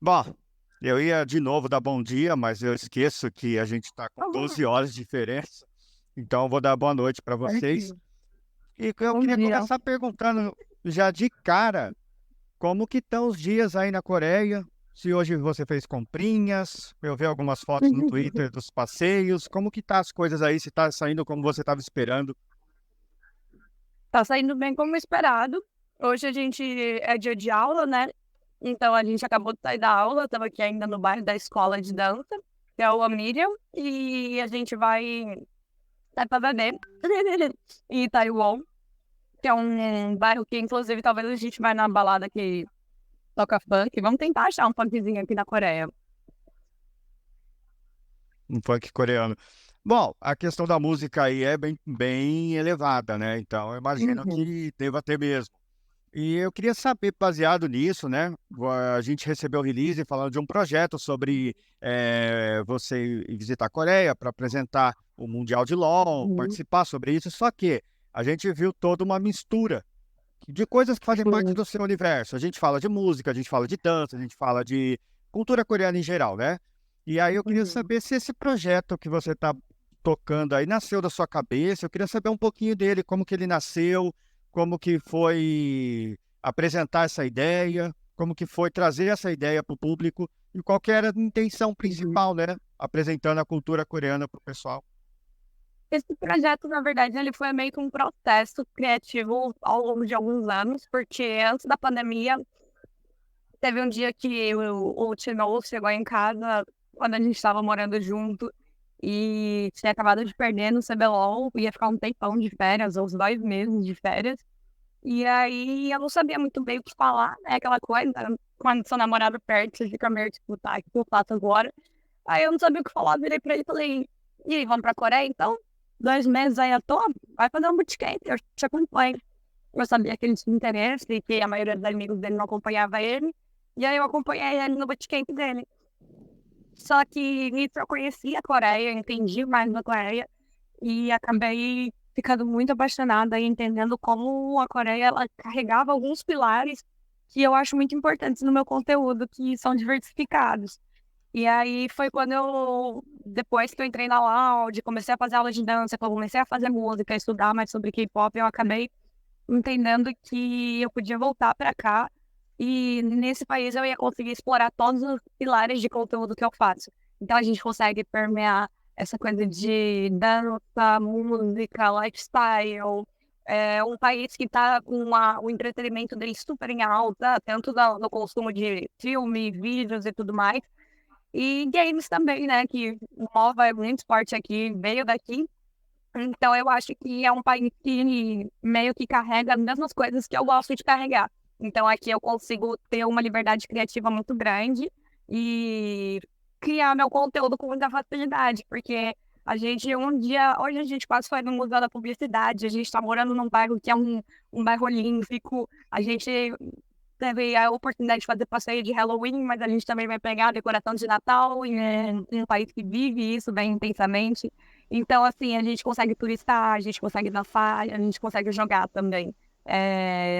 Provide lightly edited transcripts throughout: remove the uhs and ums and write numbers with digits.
Bom, eu ia de novo dar bom dia, mas eu esqueço que a gente está com Olá, 12 horas de diferença, então eu vou dar boa noite para vocês. certinho. E eu Bom queria dia. começar perguntando já de cara, como que estão os dias aí na Coreia? Se hoje você fez comprinhas, eu vi algumas fotos no Twitter dos passeios, como que tá as coisas aí, se tá saindo como você estava esperando? Tá saindo bem como esperado. Hoje a gente é dia de aula, né, então a gente acabou de sair da aula, estamos aqui ainda no bairro da escola de dança, que é o Miriam, e a gente vai pra beber em Taiwan, que é um bairro que inclusive talvez a gente vai na balada que toca funk. Vamos tentar achar um funkzinho aqui na Coreia. Um funk coreano. Bom, a questão da música aí é bem elevada, né, então eu imagino Uhum. que deva ter mesmo. E eu queria saber, baseado nisso, né, a gente recebeu o release falando de um projeto sobre, você ir visitar a Coreia para apresentar o Mundial de LOL, Uhum. participar sobre isso, só que a gente viu toda uma mistura de coisas que fazem parte Sim. do seu universo. A gente fala de música, a gente fala de dança, a gente fala de cultura coreana em geral, né. E aí eu queria Uhum. saber se esse projeto que você está tocando aí nasceu da sua cabeça, eu queria saber um pouquinho dele, como que ele nasceu, como que foi apresentar essa ideia, como que foi trazer essa ideia para o público e qual que era a intenção Uhum. principal, né, apresentando a cultura coreana para o pessoal. Esse projeto, na verdade, ele foi meio que um processo criativo ao longo de alguns anos, porque antes da pandemia, teve um dia que o Timão chegou em casa, quando a gente estava morando junto, e tinha acabado de perder no CBLOL, ia ficar um tempão de férias, uns 2 meses de férias. E aí eu não sabia muito bem o que falar, né? Aquela coisa, quando seu namorado perto, você fica meio tipo, tá, o que eu faço agora? Aí eu não sabia o que falar, virei pra ele e falei, e aí, vamos pra Coreia então? 2 meses aí à toa? Vai fazer um bootcamp, eu te acompanho. Eu sabia que ele tinha interesse e que a maioria dos amigos dele não acompanhava ele. E aí eu acompanhei ele no bootcamp dele. Só que nisso eu conheci a Coreia, entendi mais da Coreia e acabei ficando muito apaixonada e entendendo como a Coreia ela carregava alguns pilares que eu acho muito importantes no meu conteúdo, que são diversificados. E aí foi quando eu, depois que eu entrei na Loud, comecei a fazer aula de dança, comecei a fazer música, estudar mais sobre K-pop, eu acabei entendendo que eu podia voltar para cá e nesse país eu ia conseguir explorar todos os pilares de conteúdo que eu faço. Então a gente consegue permear essa coisa de dança, música, lifestyle. É um país que está com o entretenimento dele super em alta, tanto no consumo de filme, vídeos e tudo mais. E games também, né? Que o MOBA é muito forte aqui, veio daqui. Então eu acho que é um país que meio que carrega as mesmas coisas que eu gosto de carregar. Então aqui eu consigo ter uma liberdade criativa muito grande e criar meu conteúdo com muita facilidade, porque a gente um dia, hoje a gente quase foi no Museu da Publicidade, a gente está morando num bairro que é um bairro olímpico, a gente teve a oportunidade de fazer passeio de Halloween, mas a gente também vai pegar a decoração de Natal em um país que vive isso bem intensamente. Então, assim, a gente consegue turistar, a gente consegue dançar, a gente consegue jogar também.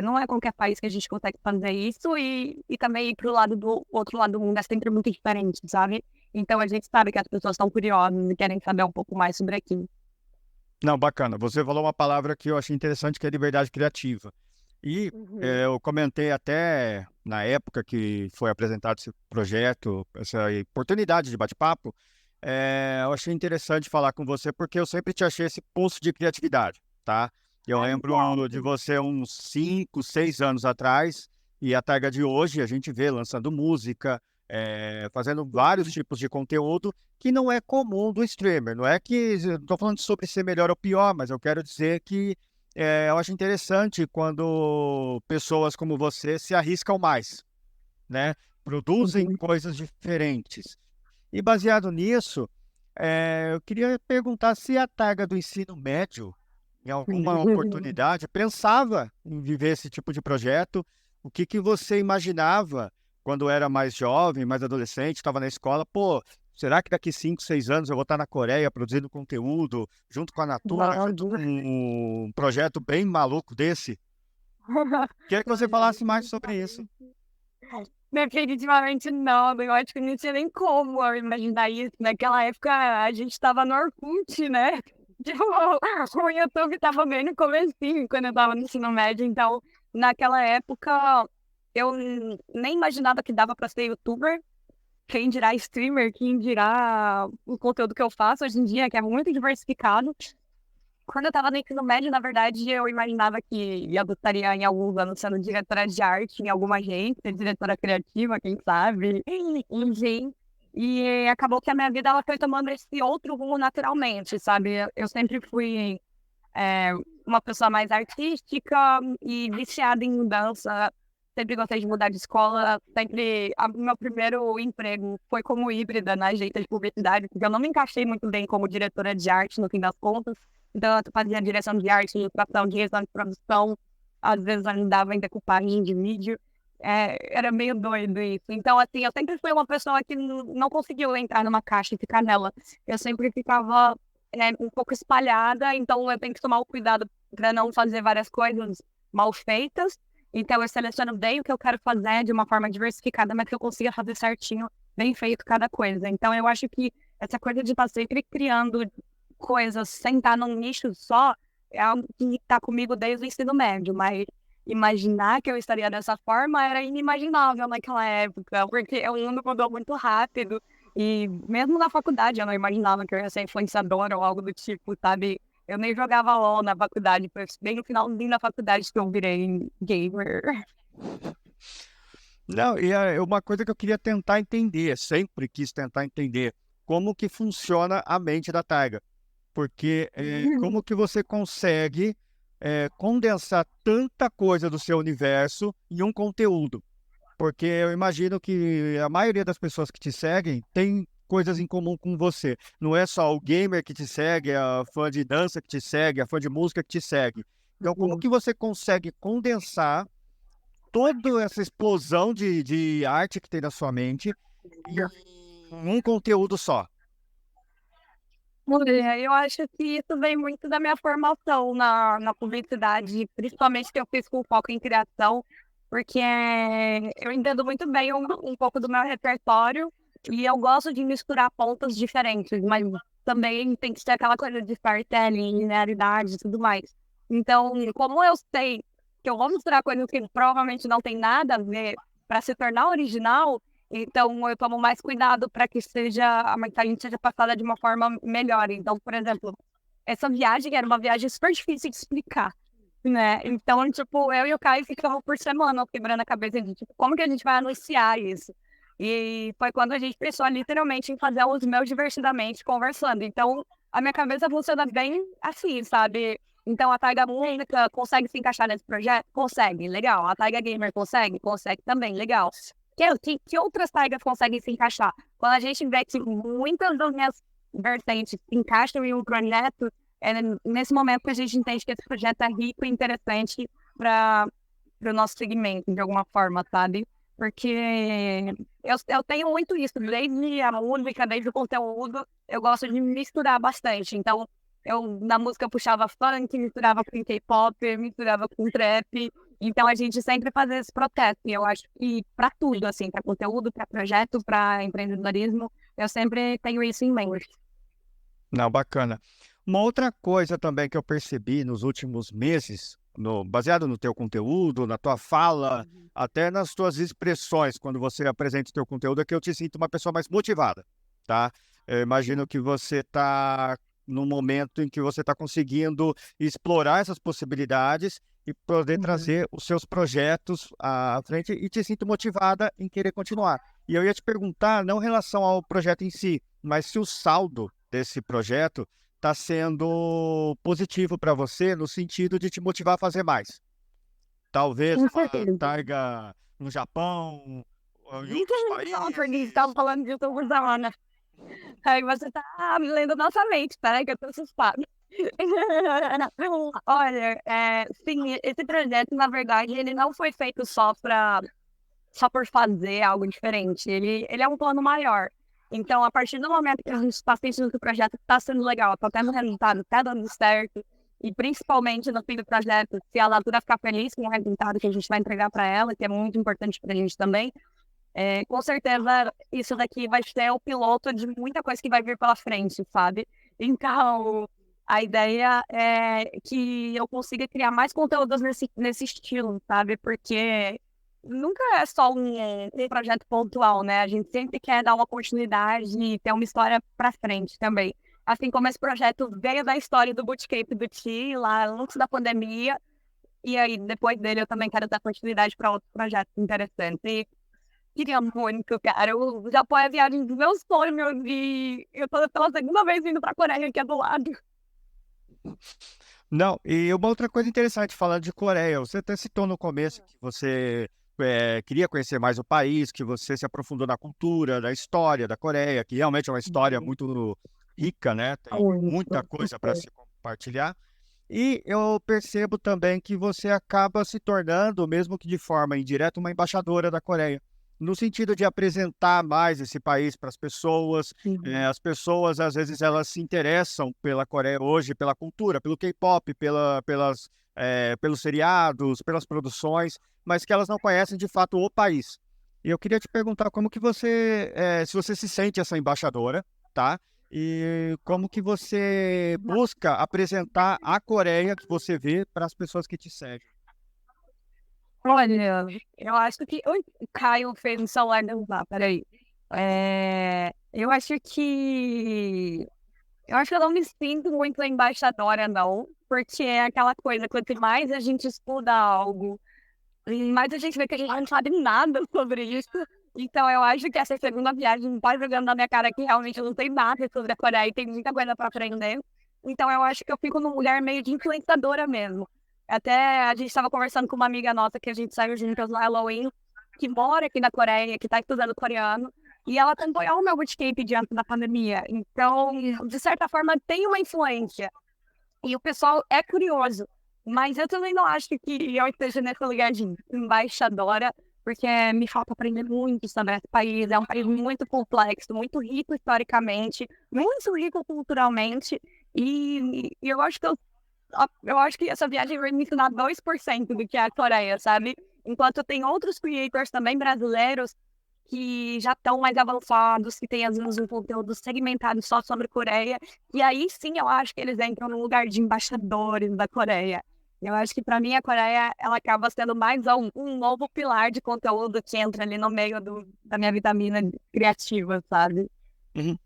Não é qualquer país que a gente consegue fazer isso e também ir para o lado do outro lado do mundo é sempre muito diferente, sabe? Então a gente sabe que as pessoas estão curiosas e querem saber um pouco mais sobre aquilo. Não, bacana. Você falou uma palavra que eu achei interessante, que é liberdade criativa. E Uhum. eu comentei até na época que foi apresentado esse projeto, essa oportunidade de bate-papo, eu achei interessante falar com você, porque eu sempre te achei esse pulso de criatividade, tá? Eu Ai, que lembro de ótimo. você uns 5, 6 anos atrás, e até de hoje a gente vê lançando música, fazendo vários tipos de conteúdo que não é comum do streamer. Não é que estou falando sobre ser melhor ou pior, mas eu quero dizer que eu acho interessante quando pessoas como você se arriscam mais, né? Produzem Uhum. coisas diferentes. E baseado nisso, eu queria perguntar se a Targa do ensino médio, em alguma oportunidade, pensava em viver esse tipo de projeto. O que que você imaginava quando era mais jovem, mais adolescente, estava na escola? Pô, será que daqui 5, 6 anos eu vou estar na Coreia produzindo conteúdo, junto com a Natura, junto com um projeto bem maluco desse? Queria que você falasse mais sobre isso. Definitivamente não, eu acho que não tinha nem como eu imaginar isso. Naquela época a gente estava no Orkut, né? Tipo, o YouTube estava bem no comecinho, quando eu estava no ensino médio, então naquela época eu nem imaginava que dava para ser youtuber, quem dirá streamer, quem dirá o conteúdo que eu faço hoje em dia, que é muito diversificado. Quando eu estava no ensino médio, na verdade, eu imaginava que eu estaria em alguns anos sendo diretora de arte em alguma agência, diretora criativa, quem sabe, enfim. E acabou que a minha vida ela foi tomando esse outro rumo naturalmente, sabe? Eu sempre fui é, uma pessoa mais artística e viciada em mudança. Sempre gostei de mudar de escola. Sempre, meu primeiro emprego foi como híbrida na agência de publicidade, porque eu não me encaixei muito bem como diretora de arte, no fim das contas. Então, eu fazia direção de arte, ilustração, direção de produção. Às vezes, ajudava em decupagem de vídeo. Era meio doido isso. Então, assim, eu sempre fui uma pessoa que não conseguiu entrar numa caixa e ficar nela. Eu sempre ficava um pouco espalhada, então eu tenho que tomar o cuidado para não fazer várias coisas mal feitas. Então eu seleciono bem o que eu quero fazer de uma forma diversificada, mas que eu consiga fazer certinho, bem feito cada coisa. Então eu acho que essa coisa de estar sempre criando coisas sem estar num nicho só é algo que está comigo desde o ensino médio, mas imaginar que eu estaria dessa forma era inimaginável naquela época, porque o mundo mudou muito rápido. E mesmo na faculdade eu não imaginava que eu ia ser influenciadora ou algo do tipo, sabe? Eu nem jogava LOL na faculdade, foi bem no finalzinho da faculdade que eu virei gamer. Não, e é uma coisa que eu queria tentar entender, sempre quis tentar entender, como que funciona a mente da Taiga. Porque como que você consegue condensar tanta coisa do seu universo em um conteúdo? Porque eu imagino que a maioria das pessoas que te seguem tem coisas em comum com você. Não é só o gamer que te segue, a fã de dança que te segue, a fã de música que te segue. Então, como que você consegue condensar toda essa explosão de arte que tem na sua mente em um conteúdo só? Olha, eu acho que isso vem muito da minha formação na publicidade, principalmente que eu fiz com foco em criação, porque eu entendo muito bem um pouco do meu repertório e eu gosto de misturar pontos diferentes, mas também tem que ter aquela coisa de storytelling, linearidade e tudo mais. Então, como eu sei que eu vou misturar coisas que provavelmente não tem nada a ver para se tornar original, então eu tomo mais cuidado para que a mensagem seja passada de uma forma melhor. Então, por exemplo, essa viagem era uma viagem super difícil de explicar, né? Então, tipo, eu e o Caio ficamos por semana quebrando a cabeça de, tipo, como que a gente vai anunciar isso? E foi quando a gente pensou literalmente em fazer os meus divertidamente conversando. Então, a minha cabeça funciona bem assim, sabe? Então, a Taiga Música consegue se encaixar nesse projeto? Consegue, legal. A Taiga Gamer consegue? Consegue também, legal. Que outras taigas conseguem se encaixar? Quando a gente vê que muitas das minhas vertentes se encaixam em um projeto, é nesse momento que a gente entende que esse projeto é rico e interessante para o nosso segmento, de alguma forma, sabe? Porque eu tenho muito isso, desde a música, desde o conteúdo, eu gosto de misturar bastante. Então, eu na música puxava funk, misturava com K-pop, misturava com trap. Então, a gente sempre fazia esse protesto. E eu acho que para tudo, assim, para conteúdo, para projeto, para empreendedorismo, eu sempre tenho isso em mente. Não, bacana. Uma outra coisa também que eu percebi nos últimos meses, baseado no teu conteúdo, na tua fala, até nas tuas expressões, quando você apresenta o teu conteúdo, é que eu te sinto uma pessoa mais motivada, tá? Eu imagino que você está num momento em que você está conseguindo explorar essas possibilidades e poder trazer os seus projetos à frente e te sinto motivada em querer continuar. E eu ia te perguntar, não em relação ao projeto em si, mas se o saldo desse projeto está sendo positivo para você no sentido de te motivar a fazer mais. Talvez Com uma certeza. taiga no Japão, ou em outros Não, porque a gente países. tava falando disso por semana. Aí você tá me lendo nossa mente, peraí que eu tô assustada. Olha, sim, esse projeto, na verdade, ele não foi feito só por fazer algo diferente. Ele é um plano maior. Então, a partir do momento que a gente está sentindo que o projeto está sendo legal, está tendo resultado, está dando certo, e principalmente no fim do projeto, se a Natura ficar feliz com o resultado que a gente vai entregar para ela, que é muito importante para a gente também, Com certeza, isso daqui vai ser o piloto de muita coisa que vai vir pela frente, sabe? Então, a ideia é que eu consiga criar mais conteúdos nesse estilo, sabe? Porque nunca é só um projeto pontual, né? A gente sempre quer dar uma continuidade e ter uma história pra frente também. Assim como esse projeto veio da história do Bootcamp do Ti, lá antes da pandemia, e aí depois dele eu também quero dar continuidade para outros projetos interessantes. E queria muito, cara. O Japão é a viagem dos meus sonhos e eu tô pela segunda vez indo pra Coreia, que é do lado. Não, e uma outra coisa interessante, falando de Coreia, você até citou no começo que você queria conhecer mais o país, que você se aprofundou na cultura, na história da Coreia, que realmente é uma história muito rica, né? Tem muita coisa para se compartilhar. E eu percebo também que você acaba se tornando, mesmo que de forma indireta, uma embaixadora da Coreia, no sentido de apresentar mais esse país para as pessoas. As pessoas, às vezes, elas se interessam pela Coreia hoje, pela cultura, pelo K-pop, pelos seriados, pelas produções, mas que elas não conhecem de fato o país. E eu queria te perguntar como que você, se você se sente essa embaixadora, tá? E como que você busca apresentar a Coreia que você vê para as pessoas que te seguem? Olha, eu acho que. Oi, o Caio fez o celular derrubar, peraí. Eu acho que. Eu acho que eu não me sinto muito embaixadora, não, porque é aquela coisa, quanto mais a gente estuda algo, mais a gente vê que a gente não sabe nada sobre isso. Então, eu acho que essa segunda viagem tá jogando na minha cara que realmente eu não sei nada sobre a Coreia e tem muita coisa para aprender. Então, eu acho que eu fico num lugar meio de influenciadora mesmo. Até a gente estava conversando com uma amiga nossa que a gente saiu juntas no Halloween, que mora aqui na Coreia, que está estudando coreano, e ela acompanhou o meu bootcamp diante da pandemia. Então, de certa forma, tem uma influência. E o pessoal é curioso. Mas eu também não acho que eu esteja nesse lugar de embaixadora, porque me falta aprender muito sobre esse país. É um país muito complexo, muito rico historicamente, muito rico culturalmente. E eu acho que essa viagem vai me ensinar 2% do que é a Coreia, sabe? Enquanto tem outros creators também brasileiros que já estão mais avançados, que têm às vezes um conteúdo segmentado só sobre Coreia. E aí sim eu acho que eles entram no lugar de embaixadores da Coreia. Eu acho que para mim a Coreia ela acaba sendo mais um novo pilar de conteúdo que entra ali no meio da minha vitamina criativa, sabe? Uhum.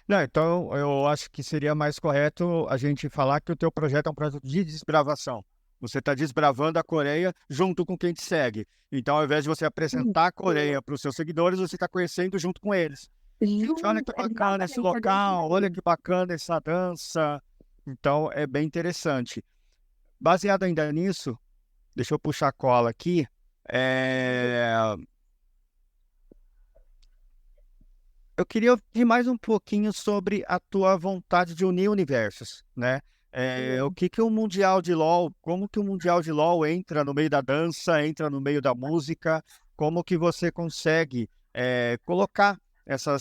Não, então eu acho que seria mais correto a gente falar que o teu projeto é um projeto de desbravação. Você está desbravando a Coreia junto com quem te segue. Então, ao invés de você apresentar a Coreia para os seus seguidores, você está conhecendo junto com eles. Gente, olha que bacana esse local, olha que bacana essa dança. Então, é bem interessante. Baseado ainda nisso, deixa eu puxar a cola aqui. Eu queria ouvir mais um pouquinho sobre a tua vontade de unir universos, né? O que que o Mundial de LoL, como que o Mundial de LoL entra no meio da dança, entra no meio da música, como que você consegue colocar essa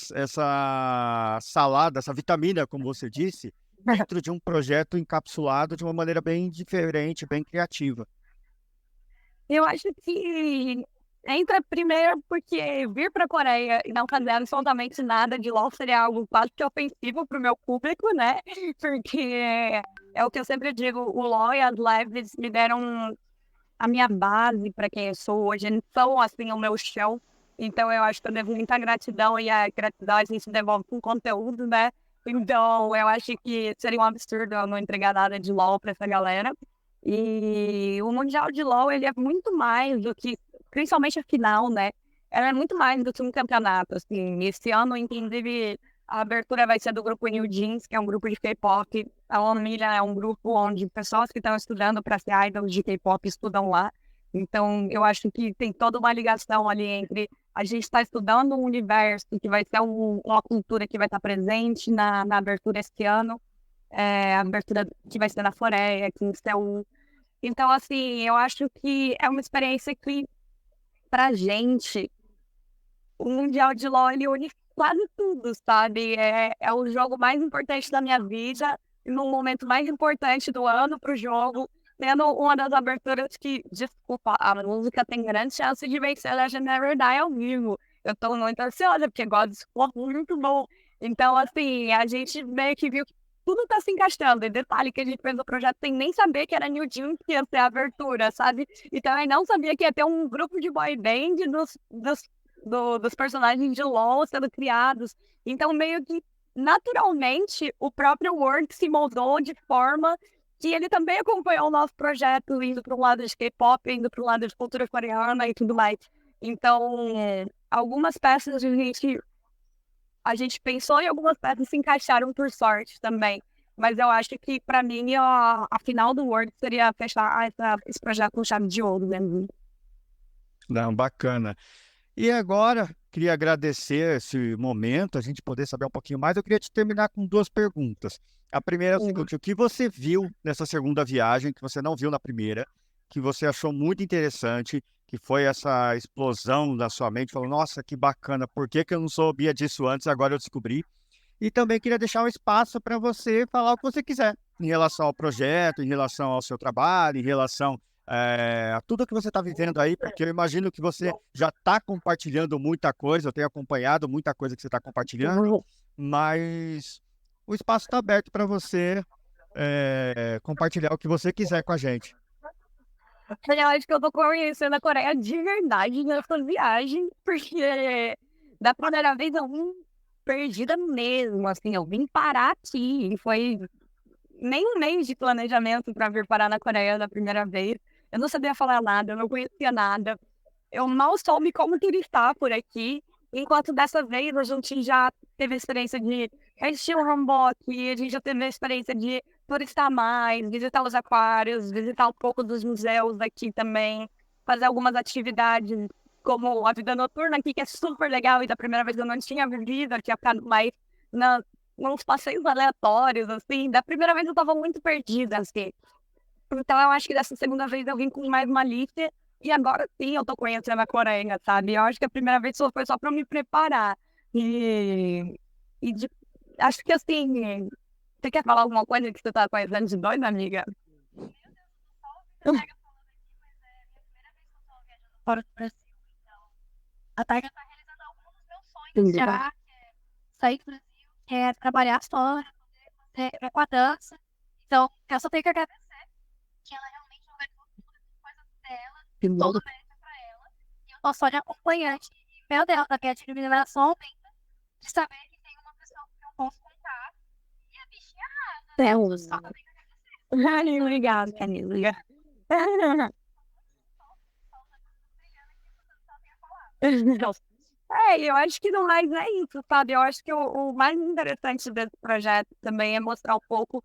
salada, essa vitamina, como você disse, dentro de um projeto encapsulado de uma maneira bem diferente, bem criativa. Eu acho que entra primeiro porque vir para a Coreia e não fazer absolutamente nada de LOL seria algo quase que ofensivo para o meu público, né? Porque é o que eu sempre digo, o LOL e as lives me deram a minha base para quem eu sou hoje, eles são assim o meu chão. Então eu acho que eu devo muita gratidão e a gratidão a gente devolve com conteúdo, né? Então eu acho que seria um absurdo eu não entregar nada de LOL para essa galera. E o Mundial de LoL, ele é muito mais do que, principalmente a final, né? Ela é muito mais do que um campeonato, assim. Esse ano, inclusive, a abertura vai ser do grupo New Jeans, que é um grupo de K-pop. A ONU é um grupo onde pessoas que estão estudando para ser idols de K-pop estudam lá. Então, eu acho que tem toda uma ligação ali entre a gente estar estudando um universo que vai ser uma cultura que vai estar presente na abertura esse ano. A abertura que vai ser na Coreia, aqui em Seul. Então, assim, eu acho que é uma experiência que, pra gente, o Mundial de LoL, ele une quase tudo, sabe? É o jogo mais importante da minha vida, no momento mais importante do ano pro jogo, tendo uma das aberturas que, desculpa, a música tem grande chance de vencer a Legendary Die ao vivo. eu tô muito ansiosa, porque gosto ficou muito bom. Então, assim, a gente meio que viu que tudo tá se encaixando. E detalhe que a gente fez o projeto sem nem saber que era New Jeans que ia ser a abertura, sabe? E também não sabia que ia ter um grupo de boy band dos personagens de LoL sendo criados. Então, meio que naturalmente, o próprio Word se moldou de forma que ele também acompanhou o nosso projeto, indo para o lado de K-pop, indo para o lado de cultura coreana e tudo mais. Então, algumas peças a gente pensou e algumas peças se encaixaram por sorte também. Mas eu acho que, para mim, a final do Word seria fechar esse projeto com chave de ouro, né? Não, bacana. E agora, queria agradecer esse momento, a gente poder saber um pouquinho mais. Eu queria te terminar com duas perguntas. A primeira é o seguinte: o que você viu nessa segunda viagem, que você não viu na primeira, que você achou muito interessante, que foi essa explosão na sua mente, falou, nossa, que bacana, por que que eu não sabia disso antes, agora eu descobri. E também queria deixar um espaço para você falar o que você quiser, em relação ao projeto, em relação ao seu trabalho, em relação a tudo que você está vivendo aí, porque eu imagino que você já está compartilhando muita coisa, eu tenho acompanhado muita coisa que você está compartilhando, mas o espaço está aberto para você compartilhar o que você quiser com a gente. Eu acho que eu tô conhecendo a Coreia de verdade nessa viagem, porque da primeira vez eu vim perdida mesmo, assim, eu vim parar aqui, e foi nem um mês de planejamento para vir parar na Coreia da primeira vez. Eu não sabia falar nada, eu não conhecia nada, eu mal soube como turistar por aqui, enquanto dessa vez a gente já teve a experiência de assistir um hanbok, a gente já teve a experiência de turistar mais, visitar os aquários, visitar um pouco dos museus daqui também, fazer algumas atividades como a vida noturna aqui, que é super legal, e da primeira vez eu não tinha vivido, eu tinha ficado mais nos passeios aleatórios, assim. Da primeira vez eu tava muito perdida, assim. Então eu acho que dessa segunda vez eu vim com mais malícia, e agora sim eu tô conhecendo a Coreia, sabe? Eu acho que a primeira vez só foi só pra me preparar. E, acho que assim, você quer falar alguma coisa que você tá conhecendo de dois, amiga? Fora do Brasil. A Taiga tá realizando alguns dos meus sonhos já, sair do Brasil, quer trabalhar fora, com a dança. Então, eu só tenho que agradecer que ela realmente organizou tudo as coisas dela, todo o mérito pra ela. E eu tô só de acompanhante. E, meu Deus, a minha admiração aumenta de saber que tem uma pessoa que eu posso contar. E a bichinha arrasa. É, só que eu tenho que agradecer. Obrigada, Camila. Eu acho que no mais é isso, sabe? Eu acho que o mais interessante desse projeto também é mostrar um pouco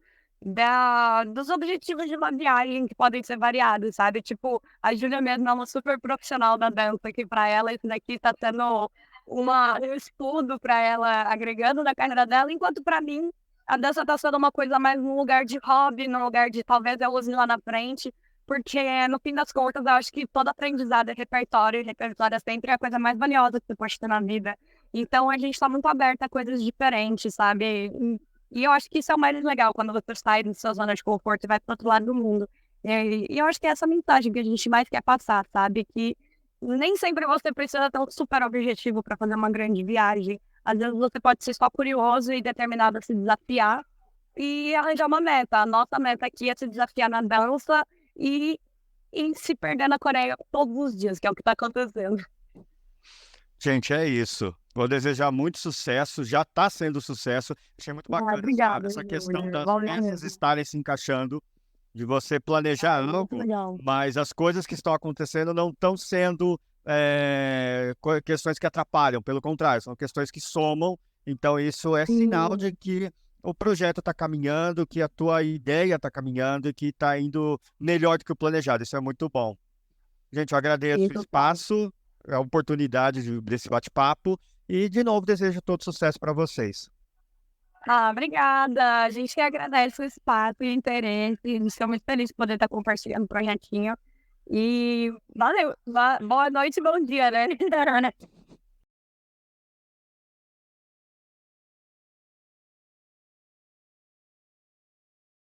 dos objetivos de uma viagem que podem ser variados, sabe? Tipo, a Júlia mesmo é uma super profissional da dança, que para ela isso daqui está sendo um estudo para ela, agregando na carreira dela, enquanto para mim a dança está sendo uma coisa mais num lugar de hobby, num lugar de talvez eu use lá na frente. Porque, no fim das contas, eu acho que todo aprendizado é repertório, e repertório é sempre a coisa mais valiosa que você pode ter na vida. Então, a gente está muito aberta a coisas diferentes, sabe? E eu acho que isso é o mais legal, quando você sai da sua zona de conforto e vai para outro lado do mundo. E eu acho que é essa mensagem que a gente mais quer passar, sabe? Que nem sempre você precisa ter um super objetivo para fazer uma grande viagem. Às vezes você pode ser só curioso e determinado a se desafiar e arranjar uma meta. A nossa meta aqui é se desafiar na dança e se perder na Coreia todos os dias, que é o que está acontecendo. Gente, é isso. Vou desejar muito sucesso, já está sendo sucesso. Achei muito bacana, Obrigada, essa questão das valeu peças mesmo. estarem se encaixando, de você planejar algo, Legal. mas as coisas que estão acontecendo não estão sendo questões que atrapalham, pelo contrário, são questões que somam. Então, isso é sinal de que o projeto está caminhando, que a tua ideia está caminhando e que está indo melhor do que o planejado. Isso é muito bom. Gente, eu agradeço o espaço, a oportunidade desse bate-papo e, de novo, desejo todo sucesso para vocês. Obrigada. A gente que agradece o espaço e o interesse. Estamos muito felizes de poder estar compartilhando o projetinho. E valeu. Boa noite e bom dia, né?